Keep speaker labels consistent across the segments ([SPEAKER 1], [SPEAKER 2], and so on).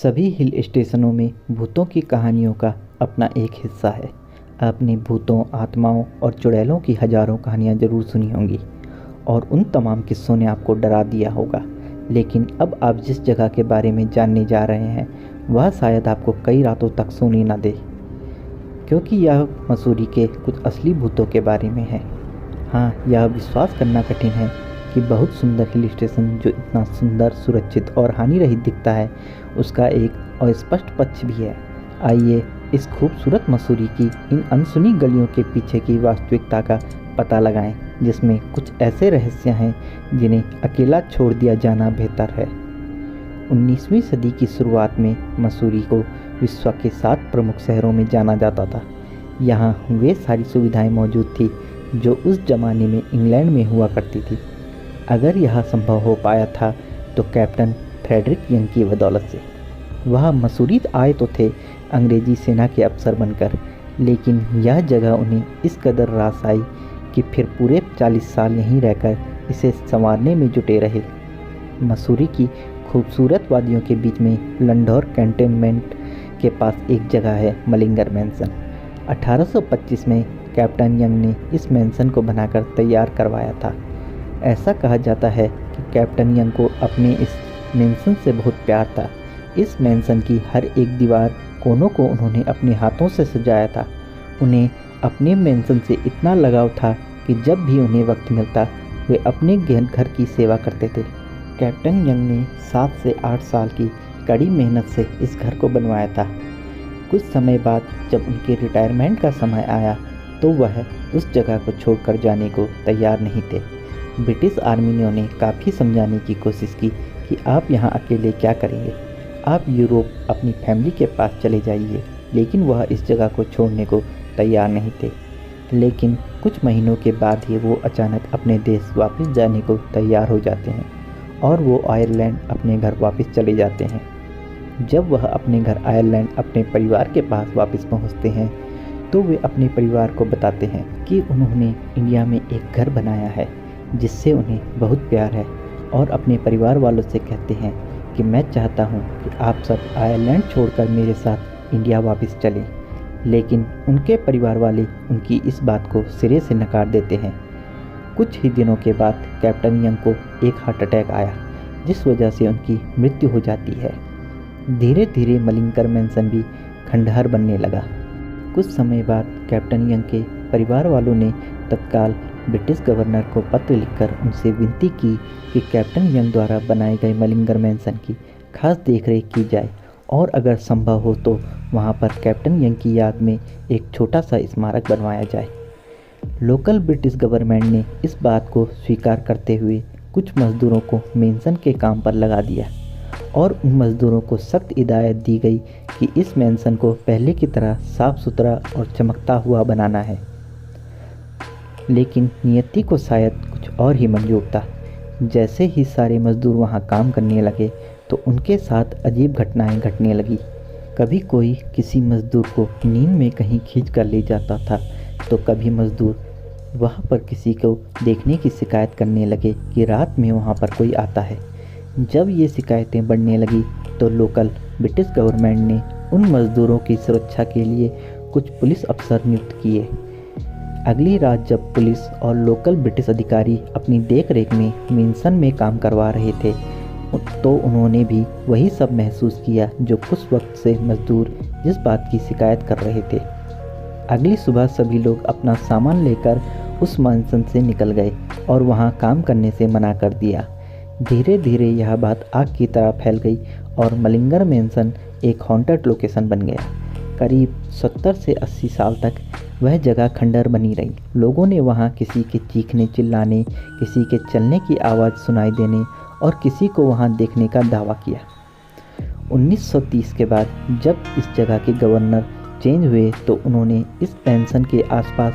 [SPEAKER 1] सभी हिल स्टेशनों में भूतों की कहानियों का अपना एक हिस्सा है। आपने भूतों, आत्माओं और चुड़ैलों की हजारों कहानियाँ ज़रूर सुनी होंगी और उन तमाम किस्सों ने आपको डरा दिया होगा। लेकिन अब आप जिस जगह के बारे में जानने जा रहे हैं वह शायद आपको कई रातों तक सोने न दे, क्योंकि यह मसूरी के कुछ असली भूतों के बारे में है। हाँ, यह विश्वास करना कठिन है कि बहुत सुंदर हिल स्टेशन जो इतना सुंदर, सुरक्षित और हानि रहित दिखता है, उसका एक अस्पष्ट पक्ष भी है। आइए इस खूबसूरत मसूरी की इन अनसुनी गलियों के पीछे की वास्तविकता का पता लगाएं, जिसमें कुछ ऐसे रहस्य हैं जिन्हें अकेला छोड़ दिया जाना बेहतर है। 19वीं सदी की शुरुआत में मसूरी को विश्व के 7 प्रमुख शहरों में जाना जाता था। यहाँ वे सारी सुविधाएं मौजूद थी जो उस जमाने में इंग्लैंड में हुआ करती थी। अगर यह संभव हो पाया था तो कैप्टन फ्रेडरिक यंग की बदौलत से। वह मसूरी आए तो थे अंग्रेजी सेना के अफसर बनकर, लेकिन यह जगह उन्हें इस कदर रास आई कि फिर पूरे 40 साल यहीं रहकर इसे संवारने में जुटे रहे। मसूरी की खूबसूरत वादियों के बीच में लंढौर कैंटोनमेंट के पास एक जगह है, मलिंगर मैंसन। 1825 में कैप्टन यंग ने इस मैंसन को बनाकर तैयार करवाया था। ऐसा कहा जाता है कि कैप्टन यंग को अपने इस मैंसन से बहुत प्यार था। इस मैंसन की हर एक दीवार, कोनों को उन्होंने अपने हाथों से सजाया था। उन्हें अपने मैंसन से इतना लगाव था कि जब भी उन्हें वक्त मिलता वे अपने घर की सेवा करते थे। कैप्टन यंग ने 7 से 8 साल की कड़ी मेहनत से इस घर को बनवाया था। कुछ समय बाद जब उनके रिटायरमेंट का समय आया तो वह उस जगह को छोड़कर जाने को तैयार नहीं थे। ब्रिटिश आर्मी ने उन्हें काफ़ी समझाने की कोशिश की कि आप यहाँ अकेले क्या करेंगे, आप यूरोप अपनी फैमिली के पास चले जाइए, लेकिन वह इस जगह को छोड़ने को तैयार नहीं थे। लेकिन कुछ महीनों के बाद ही वो अचानक अपने देश वापस जाने को तैयार हो जाते हैं और वो आयरलैंड अपने घर वापस चले जाते हैं। जब वह अपने घर आयरलैंड अपने परिवार के पास वापस पहुंचते हैं तो वे अपने परिवार को बताते हैं कि उन्होंने इंडिया में एक घर बनाया है जिससे उन्हें बहुत प्यार है, और अपने परिवार वालों से कहते हैं कि मैं चाहता हूं कि आप सब आयरलैंड छोड़कर मेरे साथ इंडिया वापस चलें। लेकिन उनके परिवार वाले उनकी इस बात को सिरे से नकार देते हैं। कुछ ही दिनों के बाद कैप्टन यंग को एक हार्ट अटैक आया, जिस वजह से उनकी मृत्यु हो जाती है। धीरे धीरे मलिंगर मैंसन भी खंडहर बनने लगा। कुछ समय बाद कैप्टन यंग के परिवार वालों ने तत्काल ब्रिटिश गवर्नर को पत्र लिखकर उनसे विनती की कि कैप्टन यंग द्वारा बनाए गए मलिंगर मैंसन की खास देखरेख की जाए और अगर संभव हो तो वहां पर कैप्टन यंग की याद में एक छोटा सा स्मारक बनवाया जाए। लोकल ब्रिटिश गवर्नमेंट ने इस बात को स्वीकार करते हुए कुछ मजदूरों को मैंसन के काम पर लगा दिया और उन मजदूरों को सख्त हिदायत दी गई कि इस मैंसन को पहले की तरह साफ सुथरा और चमकता हुआ बनाना है। लेकिन नियति को शायद कुछ और ही मंजूर था। जैसे ही सारे मजदूर वहां काम करने लगे तो उनके साथ अजीब घटनाएं घटने लगी। कभी कोई किसी मजदूर को नींद में कहीं खींच कर ले जाता था तो कभी मजदूर वहां पर किसी को देखने की शिकायत करने लगे कि रात में वहां पर कोई आता है। जब ये शिकायतें बढ़ने लगी तो लोकल ब्रिटिश गवर्नमेंट ने उन मजदूरों की सुरक्षा के लिए कुछ पुलिस अफसर नियुक्त किए। अगली रात जब पुलिस और लोकल ब्रिटिश अधिकारी अपनी देखरेख में मैंसन में काम करवा रहे थे तो उन्होंने भी वही सब महसूस किया जो कुछ वक्त से मजदूर जिस बात की शिकायत कर रहे थे। अगली सुबह सभी लोग अपना सामान लेकर उस मैंसन से निकल गए और वहां काम करने से मना कर दिया। धीरे धीरे यह बात आग की तरह फैल गई और मलिंगर मैंसन एक हॉन्टेड लोकेशन बन गया। करीब 70 से 80 साल तक वह जगह खंडहर बनी रही। लोगों ने वहाँ किसी के चीखने चिल्लाने, किसी के चलने की आवाज़ सुनाई देने और किसी को वहाँ देखने का दावा किया। 1930 के बाद जब इस जगह के गवर्नर चेंज हुए तो उन्होंने इस मैंसन के आसपास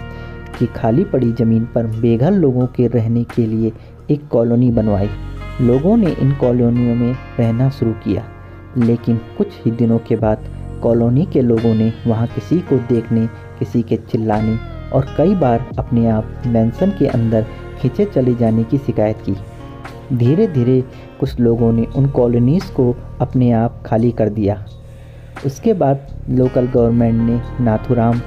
[SPEAKER 1] की खाली पड़ी ज़मीन पर बेघर लोगों के रहने के लिए एक कॉलोनी बनवाई। लोगों ने इन कॉलोनियों में रहना शुरू किया, लेकिन कुछ ही दिनों के बाद कॉलोनी के लोगों ने वहां किसी को देखने, किसी के चिल्लाने और कई बार अपने आप मैंसन के अंदर खींचे चले जाने की शिकायत की। धीरे धीरे कुछ लोगों ने उन कॉलोनीज़ को अपने आप खाली कर दिया। उसके बाद लोकल गवर्नमेंट ने नाथूराम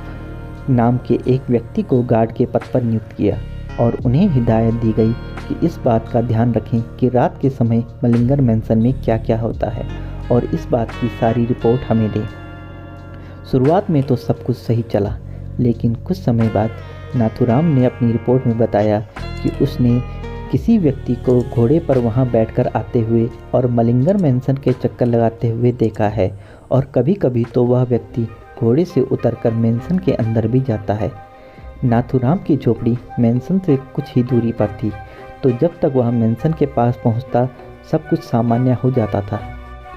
[SPEAKER 1] नाम के एक व्यक्ति को गार्ड के पद पर नियुक्त किया और उन्हें हिदायत दी गई कि इस बात का ध्यान रखें कि रात के समय मलिंगर मैंसन में क्या क्या होता है और इस बात की सारी रिपोर्ट हमें दें। शुरुआत में तो सब कुछ सही चला, लेकिन कुछ समय बाद नाथूराम ने अपनी रिपोर्ट में बताया कि उसने किसी व्यक्ति को घोड़े पर वहां बैठकर आते हुए और मलिंगर मैंसन के चक्कर लगाते हुए देखा है और कभी कभी तो वह व्यक्ति घोड़े से उतरकर मैंसन के अंदर भी जाता है। नाथूराम की झोपड़ी मैंसन से कुछ ही दूरी पर थी, तो जब तक वह मैंसन के पास पहुंचता सब कुछ सामान्य हो जाता था।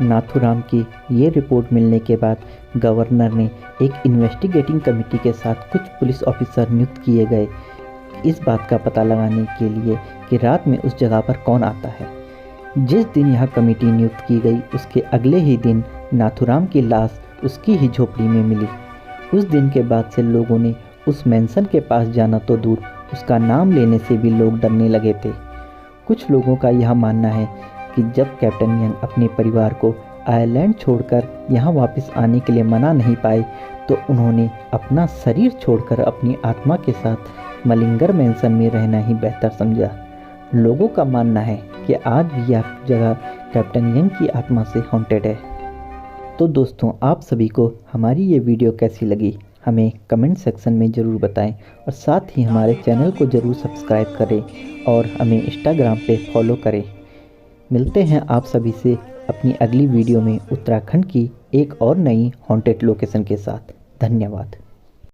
[SPEAKER 1] नाथूराम की ये रिपोर्ट मिलने के बाद गवर्नर ने एक इन्वेस्टिगेटिंग कमेटी के साथ कुछ पुलिस ऑफिसर नियुक्त किए गए इस बात का पता लगाने के लिए कि रात में उस जगह पर कौन आता है। जिस दिन यह कमेटी नियुक्त की गई उसके अगले ही दिन नाथूराम की लाश उसकी ही झोपड़ी में मिली। उस दिन के बाद से लोगों ने उस मैंसन के पास जाना तो दूर, उसका नाम लेने से भी लोग डरने लगे थे। कुछ लोगों का यह मानना है कि जब कैप्टन यंग अपने परिवार को आयरलैंड छोड़कर यहाँ वापस आने के लिए मना नहीं पाए तो उन्होंने अपना शरीर छोड़कर अपनी आत्मा के साथ मलिंगर मैंसन में रहना ही बेहतर समझा। लोगों का मानना है कि आज भी यह जगह कैप्टन यंग की आत्मा से हॉन्टेड है। तो दोस्तों, आप सभी को हमारी ये वीडियो कैसी लगी हमें कमेंट सेक्शन में ज़रूर बताएं और साथ ही हमारे चैनल को ज़रूर सब्सक्राइब करें और हमें इंस्टाग्राम पे फॉलो करें। मिलते हैं आप सभी से अपनी अगली वीडियो में उत्तराखंड की एक और नई हॉन्टेड लोकेशन के साथ। धन्यवाद।